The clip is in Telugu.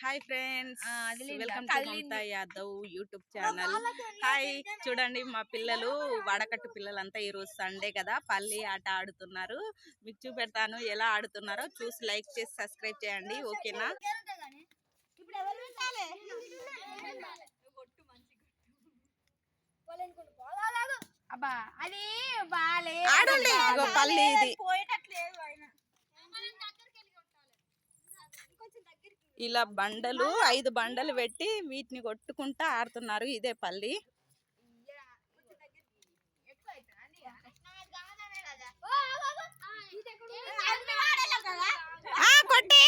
Hi friends, welcome to Mamata Yadav YouTube channel. Hi, చూడండి మా పిల్లలు వాడకట్టు పిల్లలంతా ఈరోజు సండే కదా పల్లి ఆట ఆడుతున్నారు. మీకు చూపెడతాను ఎలా ఆడుతున్నారో, చూసి లైక్ చేసి సబ్స్క్రైబ్ చేయండి. ఓకేనా? ఆడండి, పల్లి ఇది ఇలా బండలు 5 బండలు పెట్టి వీటిని కొట్టుకుంటా ఆడుతున్నారు. ఇదే పల్లి. కొట్టి